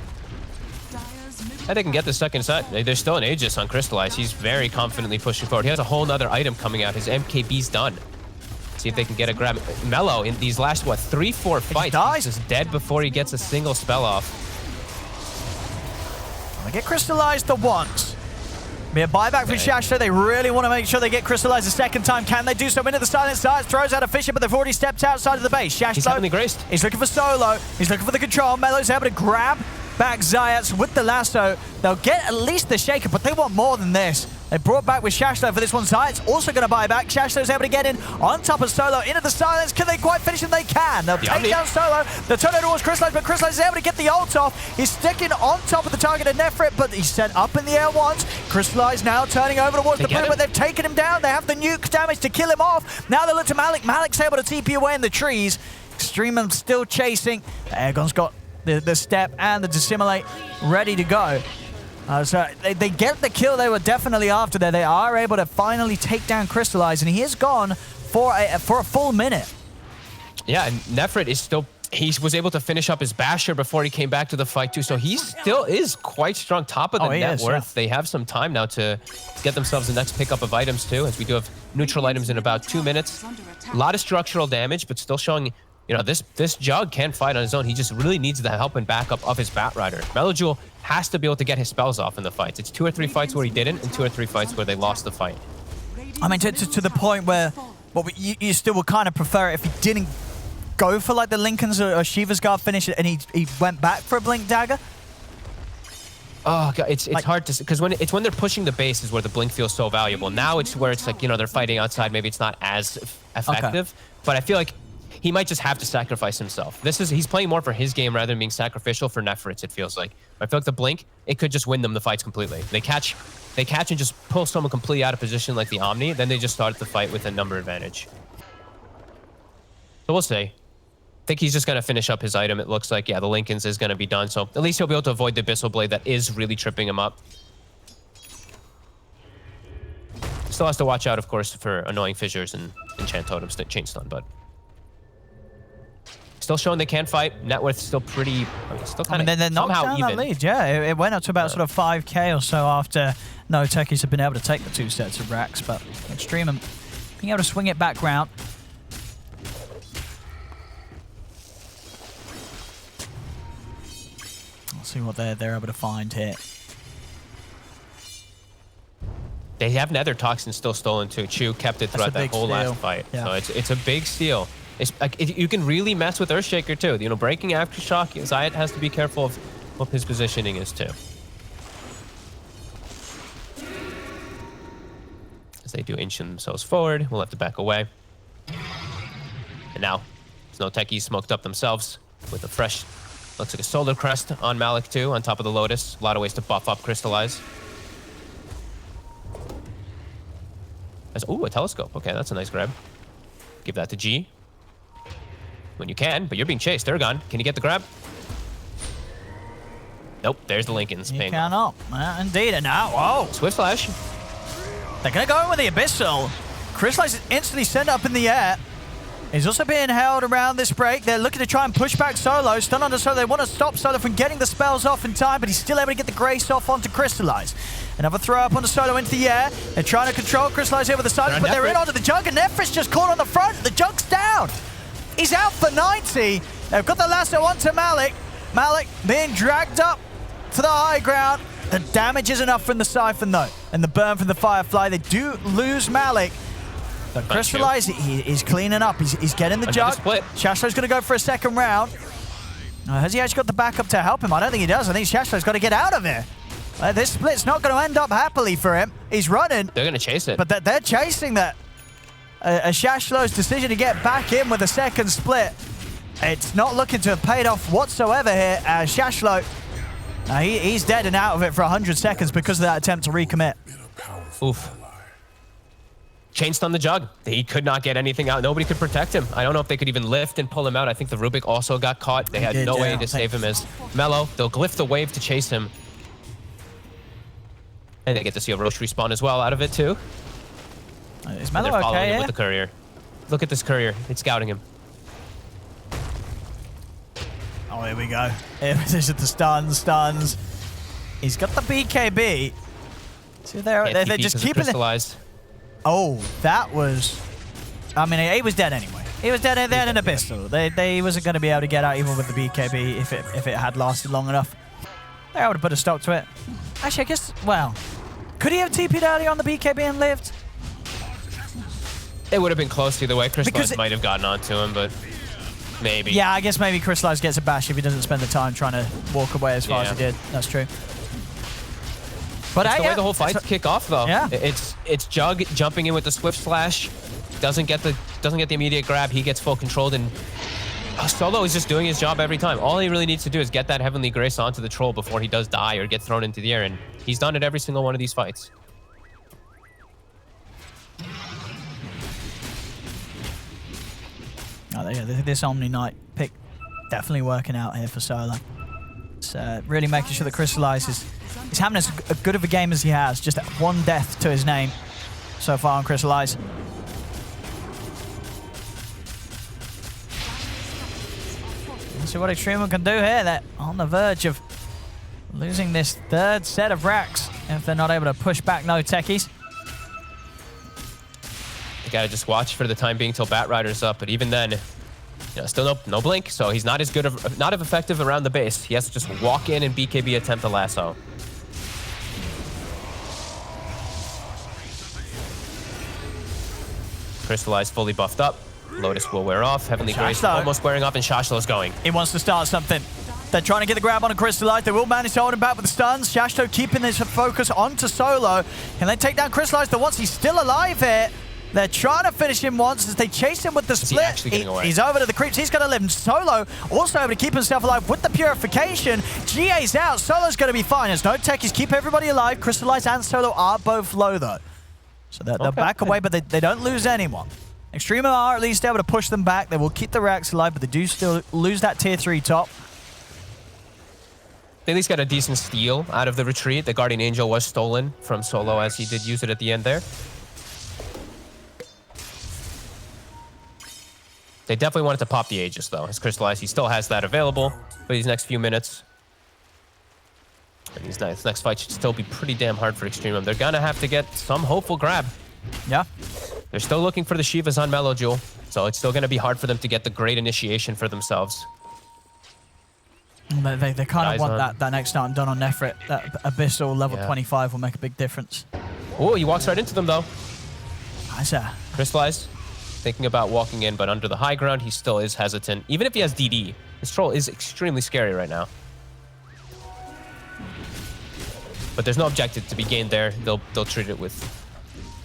And they can get the second set. There's still an Aegis on Crystallize. He's very confidently pushing forward. He has a whole nother item coming out. His MKB's done. See if they can get a grab. Mello in these last, what, 3-4 fights. He's just dead before he gets a single spell off. They get Crystallized the once. Be a buyback from Shashlo. They really want to make sure they get Crystallized a second time. Can they do so? Into the silent side, throws out a Fissure, but they've already stepped outside of the base. Shashlo, he's looking for Solo. He's looking for the control. Mello's able to grab back Zayats with the lasso. They'll get at least the Shaker, but they want more than this. They brought back with Shashlo for this one. Zayats also going to buy back. Shashlo's able to get in on top of Solo into the silence. Can they quite finish him? They can. They'll take down Solo. The turn towards Crystallize, but Crystallize is able to get the ult off. He's sticking on top of the target of Nefrit, but he's sent up in the air once. Crystallize now turning over towards the blue, but they've taken him down. They have the nuke damage to kill him off. Now they look to Malik. Malik's able to TP away in the trees. EXTREMUM still chasing. Aegon's got the step and the dissimulate ready to go. So they get the kill they were definitely after there. They are able to finally take down Crystallize, and he is gone for a full minute. Yeah, and Nefrit is still... He was able to finish up his Basher before he came back to the fight too, so he still is quite strong. Top of the net worth. They have some time now to get themselves the next pickup of items too, as we do have neutral items in about 2 minutes. A lot of structural damage, but still showing... You know, this Jug can fight on his own. He just really needs the help and backup of his Batrider. Melojewel has to be able to get his spells off in the fights. It's 2 or 3 fights where he didn't, and 2 or 3 fights where they lost the fight. I mean, to the point where you still would kind of prefer it if he didn't go for like the Lincoln's or Shiva's Guard finish and he went back for a Blink Dagger? Oh god, it's like, hard to see, because when they're pushing the base is where the blink feels so valuable. Now it's where it's like, you know, they're fighting outside. Maybe it's not as effective, but I feel like he might just have to sacrifice himself. He's playing more for his game rather than being sacrificial for Nefrit's, it feels like. I feel like the blink, it could just win them the fights completely. They catch and just pull someone completely out of position like the Omni, then they just start the fight with a number advantage. So we'll see. I think he's just going to finish up his item. It looks like, yeah, the Lincoln's is going to be done, so at least he'll be able to avoid the Abyssal Blade that is really tripping him up. Still has to watch out, of course, for annoying Fissures and Enchant Totems, Chain Stun, but... Still showing they can fight. Net worth still pretty... still kind of they're not somehow down even. That lead. Yeah, it went up to about sort of 5k or so after NoTechies have been able to take the 2 sets of racks, but EXTREMUM being able to swing it back round. Let's see what they're able to find here. They have Nether Toxin still stolen too. Chu kept it throughout that whole last fight. Yeah. So it's a big steal. It's like you can really mess with Earthshaker too. You know, breaking Aftershock, Zayat has to be careful of what his positioning is too. As they do inch themselves forward, we'll have to back away. And now, NoTechies smoked up themselves with a fresh, looks like a Solar Crest on Malik too, on top of the Lotus. A lot of ways to buff up Crystallize. Ooh, a Telescope. Okay, that's a nice grab. Give that to G. When you can, but you're being chased. They're gone. Can you get the grab? Nope, there's the Lincolns. You cannot. Indeed, and now, whoa. Swift Flash. They're going to go in with the Abyssal. Crystallize is instantly sent up in the air. He's also being held around this break. They're looking to try and push back Solo. Stun onto Solo. They want to stop Solo from getting the spells off in time, but he's still able to get the Grace off onto Crystallize. Another throw up onto Solo into the air. They're trying to control Crystallize here with the silence, but they're in onto the Jug, and Nefrit's just caught on the front. The Jug's down. He's out for 90. They've got the lasso onto Malik. Malik being dragged up to the high ground. The damage is enough from the Siphon, though, and the burn from the Firefly. They do lose Malik. But Crystallize, he's cleaning up. He's getting the Jug. Shashlo's going to go for a second round. Has he actually got the backup to help him? I don't think he does. I think Shashlo's got to get out of here. This split's not going to end up happily for him. He's running. They're going to chase it. But they're chasing that. Shashlow's decision to get back in with a second split. It's not looking to have paid off whatsoever here. Shashlow, he's dead and out of it for 100 seconds because of that attempt to recommit. Oof. Chainsed on the jug. He could not get anything out. Nobody could protect him. I don't know if they could even lift and pull him out. I think the Rubik also got caught. They had no way to save him as Mellow. They'll glyph the wave to chase him. And they get to see a Roche respawn as well out of it too. Is Mellow okay following him here? with the courier. Look at this courier. It's scouting him. Oh, here we go. This is the stuns. He's got the BKB. So they're just keeping it. Oh, that was... I mean, he was dead anyway. He was dead then in a pistol. They wasn't going to be able to get out even with the BKB if it had lasted long enough. They would have put a stop to it. Actually, I guess, well, could he have TP'd early on the BKB and lived? It would have been close either way. Crystallize might have gotten onto him, but maybe. Yeah, I guess maybe Crystallize gets a bash if he doesn't spend the time trying to walk away as far as he did. That's true. But it's the way the whole fights kick off, though. Yeah. It's Jug jumping in with the Swift Slash. Doesn't get the immediate grab. He gets full controlled, and Solo is just doing his job every time. All he really needs to do is get that Heavenly Grace onto the troll before he does die or get thrown into the air, and he's done it every single one of these fights. Oh, yeah, this Omni Knight pick definitely working out here for Solo. It's really making sure that Crystallize is having as good of a game as he has. Just one death to his name so far on Crystallize. Let's see what EXTREMUM can do here. They're on the verge of losing this third set of racks if they're not able to push back NoTechies. You gotta just watch for the time being till Batrider's up, but even then, still no blink, so he's not as effective around the base. He has to just walk in and BKB attempt the lasso. Crystallize fully buffed up. Lotus will wear off. Heavenly Grace almost wearing off, and Shashlo is going. He wants to start something. They're trying to get the grab on a Crystallize. They will manage to hold him back with the stuns. Shashlo keeping this focus onto Solo. Can they take down Crystallize? The once he's still alive here. They're trying to finish him once as they chase him with the split. He's over to the creeps. He's going to live. Solo also able to keep himself alive with the purification. GA's out. Solo's going to be fine. As NoTechies keep everybody alive. Crystallize and Solo are both low, though. So they'll back away, but they don't lose anyone. EXTREMUM are at least able to push them back. They will keep the racks alive, but they do still lose that tier 3 top. They at least got a decent steal out of the retreat. The Guardian Angel was stolen from Solo as he did use it at the end there. They definitely wanted to pop the Aegis, though. As Crystallize, he still has that available for these next few minutes. And this next fight should still be pretty damn hard for EXTREMUM. They're going to have to get some hopeful grab. Yeah. They're still looking for the Shivas on Mellow Jewel, so it's still going to be hard for them to get the great initiation for themselves. They kind of want that next item done on Nefrit. That Abyssal level 25 will make a big difference. Oh, he walks right into them, though. Nice. Crystallize, thinking about walking in, but under the high ground, he still is hesitant. Even if he has DD, this troll is extremely scary right now. But there's no objective to be gained there. They'll treat it with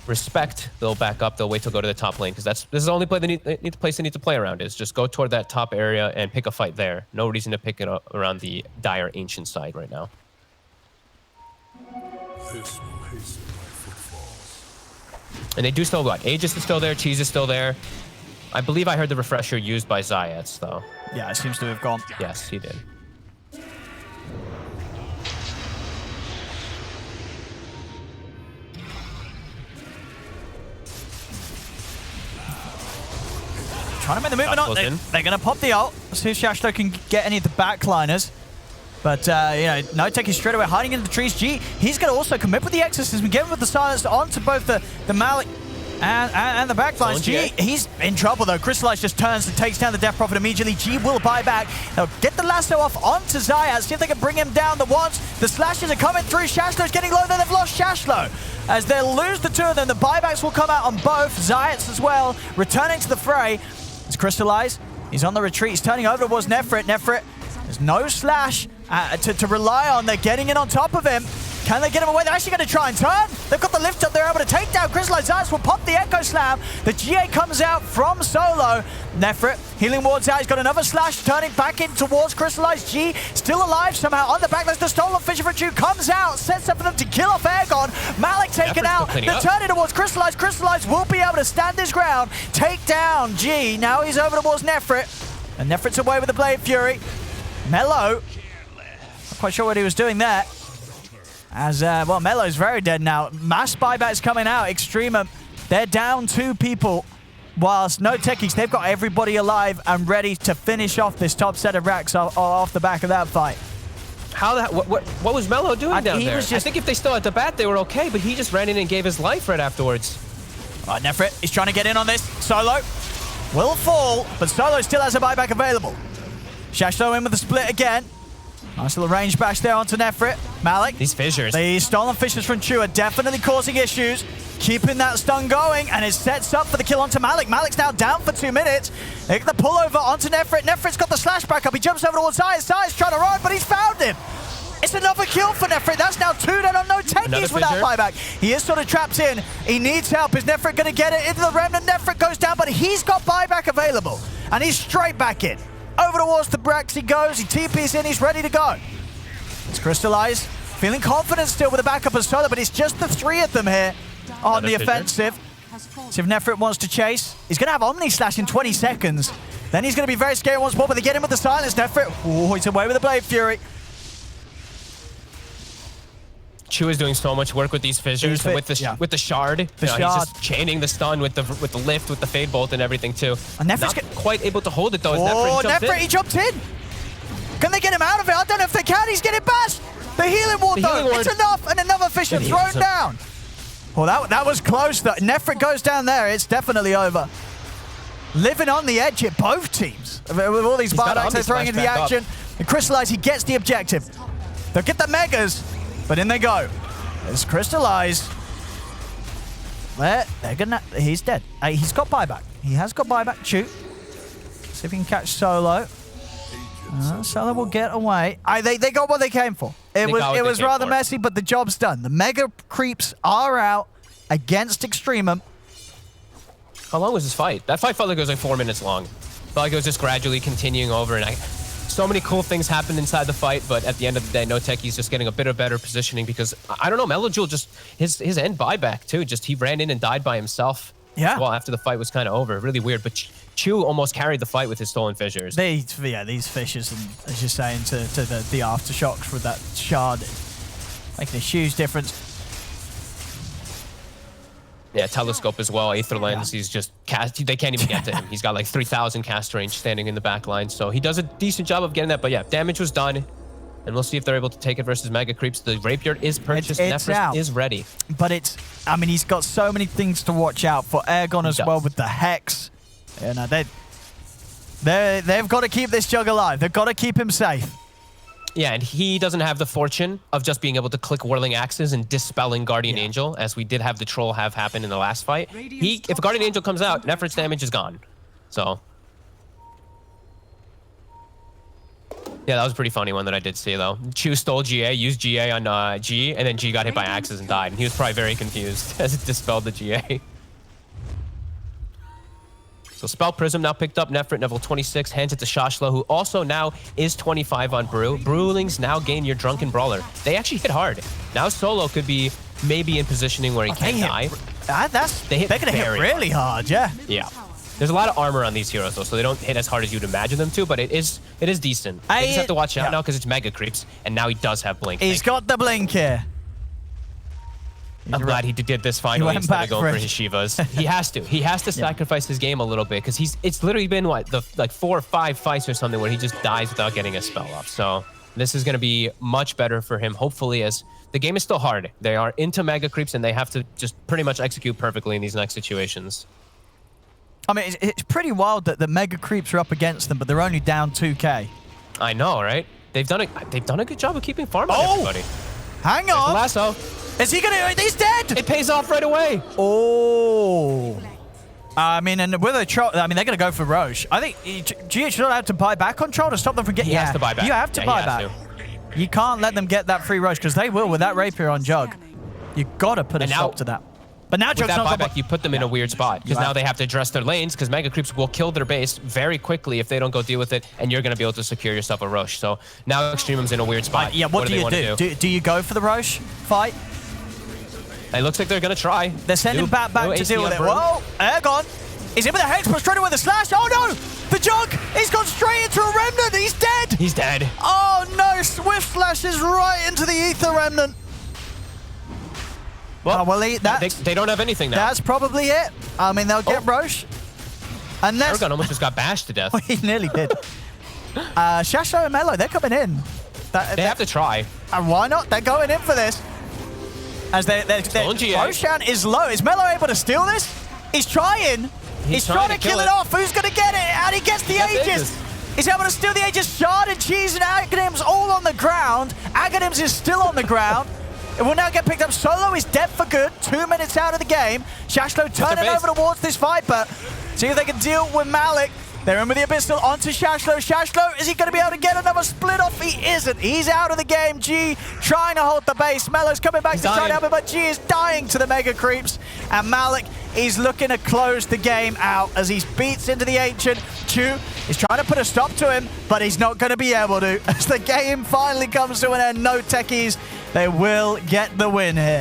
respect. They'll back up. They'll wait to go to the top lane because this is the only place they need to play around is just go toward that top area and pick a fight there. No reason to pick it up around the dire ancient side right now. This will hasten my footfalls. And they do still what? Aegis is still there. Cheese is still there. I believe I heard the refresher used by Zayats, though. Yeah, it seems to have gone. Yes, he did. Trying to make the movement up. They're going to pop the ult. See if Shashlo can get any of the backliners. But, NoTechies straight away hiding into the trees. G, he's going to also commit with the Exorcism, get with the silence onto both the Malik and the backlines. G, he's in trouble, though. Crystallize just turns and takes down the Death Prophet immediately. G will buy back. They'll get the lasso off onto Zayat. See if they can bring him down the once. The slashes are coming through. Shashlo's getting low. Then they've lost Shashlo. As they'll lose the two of them, the buybacks will come out on both. Zayats as well, returning to the fray. It's Crystallize. He's on the retreat. He's turning over towards Nefrit. Nefrit, there's no slash to rely on. They're getting in on top of him. Can they get him away? They're actually going to try and turn. They've got the lift up. They're able to take down Crystallized. Zayas will pop the Echo Slam. The GA comes out from Solo. Nefrit healing wards out. He's got another slash, turning back in towards Crystallized. G still alive somehow on the back. There's the stolen Fissure for Chew. Comes out, sets up for them to kill off Airgon. Malik taken out. They're turning towards Crystallized. Crystallized will be able to stand his ground. Take down G. Now he's over towards Nefrit. And Nefrit's away with the Blade Fury. Mello. Not quite sure what he was doing there. As, well, Mello's very dead now. Mass buybacks coming out. EXTREMUM, they're down 2 people. Whilst NoTechies, they've got everybody alive and ready to finish off this top set of racks off the back of that fight. What was Mello doing down there? Was I think if they still had the bat, they were okay, but he just ran in and gave his life right afterwards. All right, Nefrit, he's trying to get in on this. Solo will fall, but Solo still has a buyback available. Shashto in with the split again. Nice little range bash there onto Nefrit. Malik. These fissures. The stolen fissures from Chew are definitely causing issues. Keeping that stun going, and it sets up for the kill onto Malik. Malik's now down for 2 minutes. They get the pull over onto Nefrit. Nefrit's got the slash back up. He jumps over towards Zayas. Zayas trying to run, but he's found him. It's another kill for Nefrit. That's now 2 down on NoTechies with that buyback. He is sort of trapped in. He needs help. Is Nefrit going to get it into the Remnant? Nefrit goes down, but he's got buyback available. And he's straight back in. Over towards the Brax he goes. He TP's in. He's ready to go. It's Crystallized. Feeling confident still with the backup of Solo, but it's just the 3 of them here on the offensive. So if Nefrit wants to chase, he's going to have Omni Slash in 20 seconds. Then he's going to be very scary once more, but they get him with the silence. Nefrit, oh, he's away with the Blade Fury. Chew is doing so much work with these fissures and with the shard. He's just chaining the stun with the lift, with the fade bolt and everything too. And Nefrit's not quite able to hold it though. Oh, Nefrit, he jumped in. Can they get him out of it? I don't know if they can. He's getting bashed. The healing ward though, it's enough, and another fissure thrown down. Well, that was close. Nefrit goes down there. It's definitely over. Living on the edge at both teams. With all these buybacks they're throwing into the action. And Crystallized, he gets the objective. They'll get the megas, but in they go. There's Crystallized. They're gonna. He's dead. He's got buyback. He has got buyback. Shoot. See if he can catch Solo. Solo will get away. They got what they came for. It was rather messy, but the job's done. The mega creeps are out against EXTREMUM. How long was this fight? That fight felt like it was like 4 minutes long. Felt like it was just gradually continuing over, and so many cool things happened inside the fight, but at the end of the day, NoTechies just getting a bit of better positioning because, I don't know, Melojule just, his end buyback too, just he ran in and died by himself. Yeah. Well, after the fight was kind of over. Really weird, but Chew almost carried the fight with his stolen fissures. These fissures, and as you're saying, to the aftershocks with that shard, making a huge difference. Yeah, Telescope as well. Aether Lens, he's just they can't even get to him. He's got like 3,000 cast range standing in the back line, so he does a decent job of getting that. But yeah, damage was done, and we'll see if they're able to take it versus Mega Creeps. The Rapier is purchased, Nefrit is ready. But I mean, he's got so many things to watch out for. Airgon as well with the Hex. You know, they've got to keep this Jug alive. They've got to keep him safe. Yeah, and he doesn't have the fortune of just being able to click Whirling Axes and dispelling Guardian Angel, as we did have the Troll have happen in the last fight. If a Guardian Angel comes out, Nefrit's damage is gone. So, yeah, that was a pretty funny one that I did see, though. Chew stole GA, used GA on G, and then G got hit by Axes and died. And he was probably very confused as it dispelled the GA. So Spell Prism now picked up. Nefrit, level 26, hands it to Shashlo, who also now is 25 on Brew. Brewlings now gain your Drunken Brawler. They actually hit hard. Now Solo could be maybe in positioning where he can die. They're going to hit really hard, yeah. Yeah. There's a lot of armor on these heroes, though, so they don't hit as hard as you'd imagine them to, but it is decent. They just have to watch out now because it's Mega Creeps, and now he does have Blink. He's got the Blink here. I'm glad he did this finally instead of going for his Shivas. He has to. He has to sacrifice his game a little bit because it's literally been, what, like 4 or 5 fights or something where he just dies without getting a spell off. So this is going to be much better for him, hopefully, as the game is still hard. They are into Mega Creeps, and they have to just pretty much execute perfectly in these next situations. I mean, it's pretty wild that the Mega Creeps are up against them, but they're only down 2k. I know, right? They've done a good job of keeping farm on everybody. Hang on. Lasso. Is he gonna? He's dead. It pays off right away. Oh. I mean, and with a Troll, I mean, they're gonna go for Roche. I think GH should have to buy back on Troll to stop them from getting. He has to buy back. You have to buy back. You can't let them get that free rush because they will with that rapier on Jug. You gotta put a stop to that. But now with Jug's that not buyback, you put them in a weird spot because now they have to address their lanes because Mega Creeps will kill their base very quickly if they don't go deal with it, and you're going to be able to secure yourself a Roche. So now Extremum's in a weird spot. Yeah, what do you do? Do you go for the Roche fight? It looks like they're going to try. They're sending back to deal with it. Whoa, Airgon. He's in with a Hex, but straight away with a slash. Oh no! The Jug! He's gone straight into a Remnant! He's dead! He's dead. Oh no! Swift flashes right into the Ether Remnant. Well, that. They don't have anything now. That's probably it. I mean, they'll get Roche. Unless... Airgun almost just got bashed to death. He nearly did. Shasho and Melo, they're coming in. They have to try. And why not? They're going in for this. As Roshan is low. Is Melo able to steal this? He's trying. He's trying to kill it off. Who's going to get it? And he gets the Aegis. He's able to steal the Aegis. Shard and Cheese and Aghanims all on the ground. Aghanims is still on the ground. It will now get picked up. Solo is dead for good. 2 minutes out of the game. Shashlo turning over towards this Viper. See if they can deal with Malik. They're in with the Abyssal onto Shashlo. Shashlo, is he going to be able to get another split off? He isn't. He's out of the game. G trying to hold the base. Melo's coming back to try to help him, but G is dying to the Mega Creeps. And Malik is looking to close the game out as he beats into the Ancient. Chu is trying to put a stop to him, but he's not going to be able to. As the game finally comes to an end, NoTechies, they will get the win here.